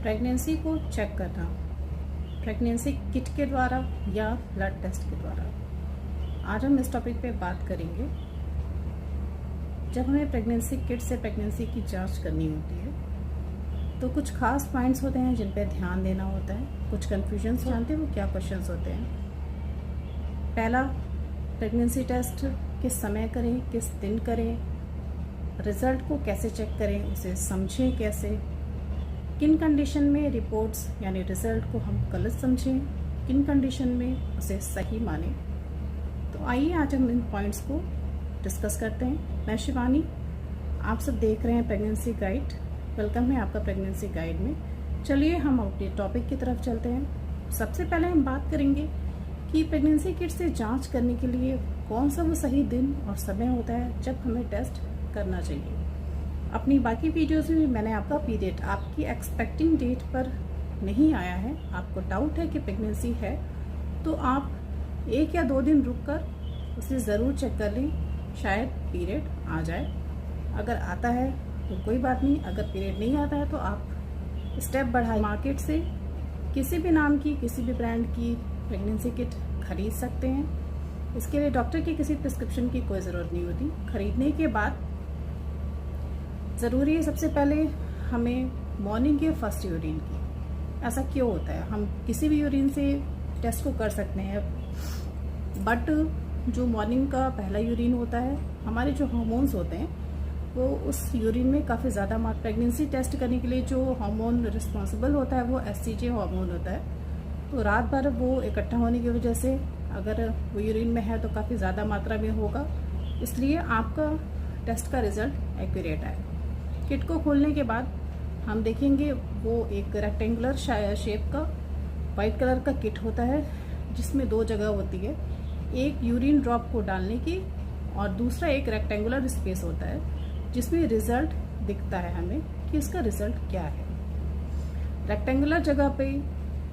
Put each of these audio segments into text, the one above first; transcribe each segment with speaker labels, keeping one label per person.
Speaker 1: Pregnancy को check करना, pregnancy kit के द्वारा या ब्लड टेस्ट के द्वारा। आज हम इस टॉपिक पे बात करेंगे। जब हमें प्रेगनेंसी किट से प्रेगनेंसी की जांच करनी होती है तो कुछ खास पॉइंट्स होते हैं जिन पे ध्यान देना होता है। कुछ कन्फ्यूजन्स जानते हैं वो क्या क्वेश्चंस होते हैं। पहला, प्रेगनेंसी टेस्ट किस समय करें, किस दिन करें, रिजल्ट को कैसे चेक करें, उसे समझें कैसे, किन कंडीशन में रिपोर्ट्स यानी रिजल्ट को हम गलत समझें, किन कंडीशन में उसे सही मानें। तो आइए आज हम इन पॉइंट्स को डिस्कस करते हैं। मैं शिवानी, आप सब देख रहे हैं प्रेगनेंसी गाइड। वेलकम है आपका प्रेगनेंसी गाइड में। चलिए हम अपने टॉपिक की तरफ चलते हैं। सबसे पहले हम बात करेंगे कि प्रेगनेंसी किट से जांच करने के लिए कौन सा वो सही दिन और समय होता है जब हमें टेस्ट करना चाहिए। अपनी बाकी वीडियोस में मैंने आपका पीरियड आपकी एक्सपेक्टिंग डेट पर नहीं आया है, आपको डाउट है कि प्रेगनेंसी है, तो आप 1 या 2 दिन रुककर उसे ज़रूर चेक कर लें, शायद पीरियड आ जाए। अगर आता है तो कोई बात नहीं, अगर पीरियड नहीं आता है तो आप स्टेप बढ़ाए मार्केट से किसी भी नाम की, किसी भी ब्रांड की प्रेगनेंसी किट खरीद सकते हैं। इसके लिए डॉक्टर की किसी प्रिस्क्रिप्शन की कोई ज़रूरत नहीं होती। खरीदने के बाद ज़रूरी है सबसे पहले हमें मॉर्निंग के फर्स्ट यूरिन की। ऐसा क्यों होता है? हम किसी भी यूरिन से टेस्ट को कर सकते हैं, बट जो मॉर्निंग का पहला यूरिन होता है, हमारे जो हार्मोन्स होते हैं वो उस यूरिन में काफ़ी ज़्यादा मात्रा। प्रेगनेंसी टेस्ट करने के लिए जो हार्मोन रिस्पॉन्सिबल होता है वो एससीजे हार्मोन होता है। तो रात भर वो इकट्ठा होने की वजह से अगर वो यूरिन में है तो काफ़ी ज़्यादा मात्रा में होगा, इसलिए आपका टेस्ट का रिजल्ट एक्यूरेट आए। किट को खोलने के बाद हम देखेंगे वो एक रेक्टेंगुलर शेप का वाइट कलर का किट होता है जिसमें 2 जगह होती है, एक यूरिन ड्रॉप को डालने की और दूसरा एक रेक्टेंगुलर स्पेस होता है जिसमें रिजल्ट दिखता है हमें कि इसका रिजल्ट क्या है। रेक्टेंगुलर जगह पे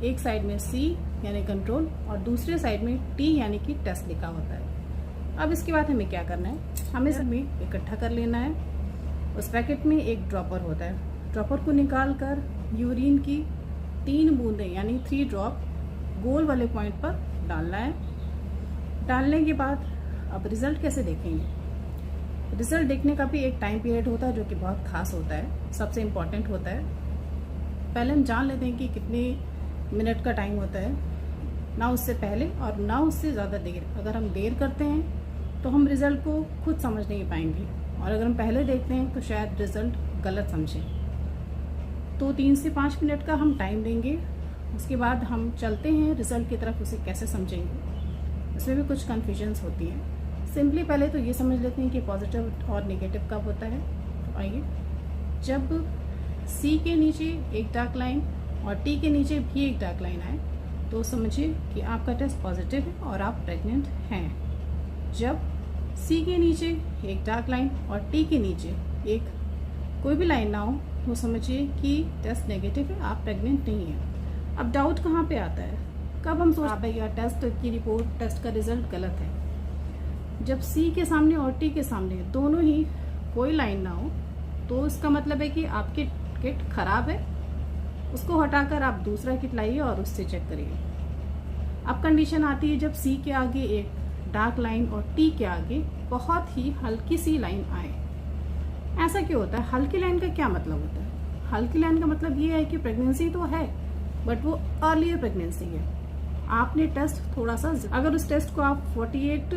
Speaker 1: एक साइड में C यानी कंट्रोल और दूसरे साइड में T यानी कि टेस्ट लिखा होता है। अब इसके बाद हमें क्या करना है, हमें सब इकट्ठा कर लेना है। उस पैकेट में एक ड्रॉपर होता है, ड्रॉपर को निकाल कर यूरिन की 3 बूंदें यानी 3 ड्रॉप गोल वाले पॉइंट पर डालना है। डालने के बाद अब रिजल्ट कैसे देखेंगे? रिजल्ट देखने का भी एक टाइम पीरियड होता है जो कि बहुत खास होता है, सबसे इम्पॉर्टेंट होता है। पहले हम जान लेते हैं कि कितने मिनट का टाइम होता है, ना उससे पहले और ना उससे ज़्यादा देर। अगर हम देर करते हैं तो हम रिजल्ट को खुद समझ नहीं पाएंगे, और अगर हम पहले देखते हैं तो शायद रिजल्ट गलत समझें। तो 3 से 5 मिनट का हम टाइम देंगे, उसके बाद हम चलते हैं रिजल्ट की तरफ, उसे कैसे समझेंगे। इसमें भी कुछ कन्फ्यूजन्स होती हैं। सिंपली पहले तो ये समझ लेते हैं कि पॉजिटिव और नेगेटिव कब होता है। तो आइए, जब C के नीचे एक डार्क लाइन और T के नीचे भी एक डार्क लाइन आए तो समझिए कि आपका टेस्ट पॉजिटिव है और आप प्रेग्नेंट हैं। जब C के नीचे एक डार्क लाइन और T के नीचे एक कोई भी लाइन ना हो तो समझिए कि टेस्ट नेगेटिव है, आप प्रेग्नेंट नहीं हैं। अब डाउट कहाँ पे आता है, कब हम सोचते हैं यार टेस्ट की रिपोर्ट, टेस्ट का रिजल्ट गलत है। जब C के सामने और T के सामने दोनों ही कोई लाइन ना हो तो इसका मतलब है कि आपकी किट खराब है, उसको हटाकर आप दूसरा किट लाइए और उससे चेक करिए। अब कंडीशन आती है जब C के आगे एक डार्क लाइन और T के आगे बहुत ही हल्की सी लाइन आए। ऐसा क्यों होता है? हल्की लाइन का क्या मतलब होता है? हल्की लाइन का मतलब ये है कि प्रेगनेंसी तो है बट वो अर्लियर प्रेगनेंसी है। आपने टेस्ट थोड़ा सा, अगर उस टेस्ट को आप 48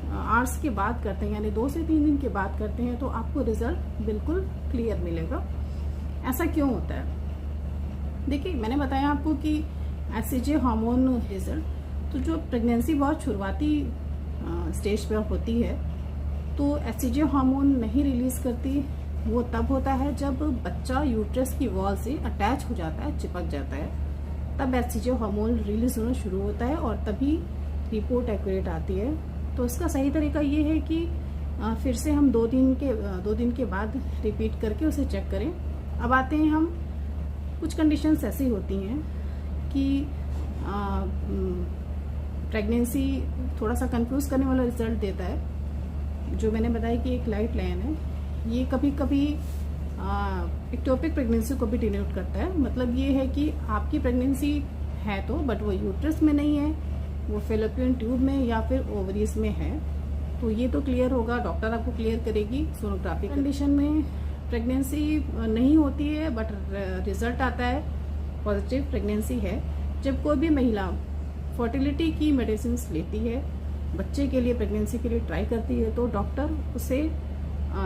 Speaker 1: आवर्स के बाद करते हैं यानी 2 से 3 दिन के बाद करते हैं तो आपको रिजल्ट बिल्कुल क्लियर मिलेगा। ऐसा क्यों होता है? देखिए, मैंने बताया आपको कि एससीजे हार्मोन रिजल्ट, तो जो प्रेगनेंसी बहुत शुरुआती स्टेज पर होती है तो एससीजे हार्मोन नहीं रिलीज करती। वो तब होता है जब बच्चा यूट्रस की वॉल से अटैच हो जाता है, चिपक जाता है, तब एससीजे हार्मोन रिलीज होना शुरू होता है और तभी रिपोर्ट एक्यूरेट आती है। तो इसका सही तरीका ये है कि फिर से हम 2 दिन के बाद रिपीट करके उसे चेक करें। अब आते हैं हम, कुछ कंडीशंस ऐसी होती हैं कि प्रेगनेंसी थोड़ा सा कंफ्यूज करने वाला रिजल्ट देता है। जो मैंने बताया कि एक लाइट लाइन है, ये कभी कभी एक्टोपिक प्रेगनेंसी को भी डिनोट करता है। मतलब ये है कि आपकी प्रेगनेंसी है तो बट वो यूट्रस में नहीं है, वो फेलोपियन ट्यूब में या फिर ओवरीज में है। तो ये तो क्लियर होगा, डॉक्टर आपको क्लियर करेगी सोनोग्राफी कंडीशन में। प्रेगनेंसी नहीं होती है बट रिजल्ट आता है पॉजिटिव प्रेगनेंसी है। जब कोई भी महिला फर्टिलिटी की मेडिसिन लेती है, बच्चे के लिए प्रेगनेंसी के लिए ट्राई करती है, तो डॉक्टर उसे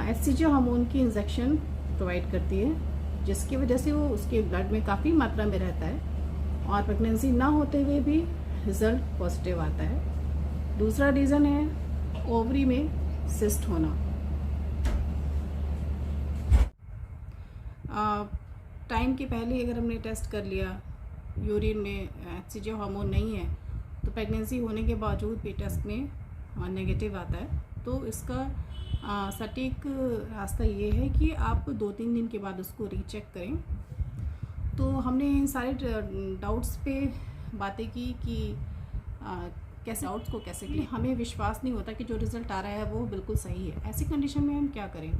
Speaker 1: HCG हार्मोन की इंजेक्शन प्रोवाइड करती है, जिसकी वजह से वो उसके ब्लड में काफ़ी मात्रा में रहता है और प्रेगनेंसी ना होते हुए भी रिजल्ट पॉजिटिव आता है। दूसरा रीज़न है ओवरी में सिस्ट होना। टाइम के पहले अगर हमने टेस्ट कर लिया, यूरिन में HCG हार्मोन नहीं है, तो प्रेगनेंसी होने के बावजूद भी टेस्ट में नेगेटिव आता है। तो इसका सटीक रास्ता ये है कि आप 2-3 दिन के बाद उसको रीचेक करें। तो हमने इन सारे डाउट्स पे बातें की कि कैसे डाउट्स को कैसे क्लियर। हमें विश्वास नहीं होता कि जो रिज़ल्ट आ रहा है वो बिल्कुल सही है। ऐसी कंडीशन में हम क्या करें?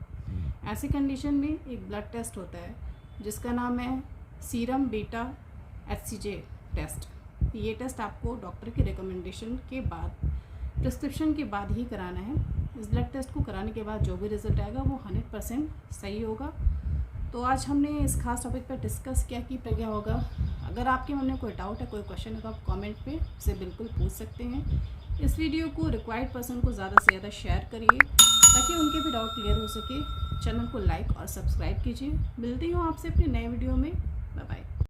Speaker 1: ऐसी कंडीशन में एक ब्लड टेस्ट होता है जिसका नाम है सीरम बीटा HCG टेस्ट। ये टेस्ट आपको डॉक्टर के रिकमेंडेशन के बाद, प्रिस्क्रिप्शन के बाद ही कराना है। इस ब्लड टेस्ट को कराने के बाद जो भी रिज़ल्ट आएगा वो 100% सही होगा। तो आज हमने इस खास टॉपिक पर डिस्कस किया कि क्या होगा। अगर आपके मन में कोई डाउट है, कोई क्वेश्चन है, तो आप कमेंट पे उसे बिल्कुल पूछ सकते हैं। इस वीडियो को रिक्वायर्ड पर्सन को ज़्यादा से ज़्यादा शेयर करिए ताकि उनके भी डाउट क्लियर हो सके। चैनल को लाइक और सब्सक्राइब कीजिए। मिलती हूँ आपसे अपने नए वीडियो में। Bye bye.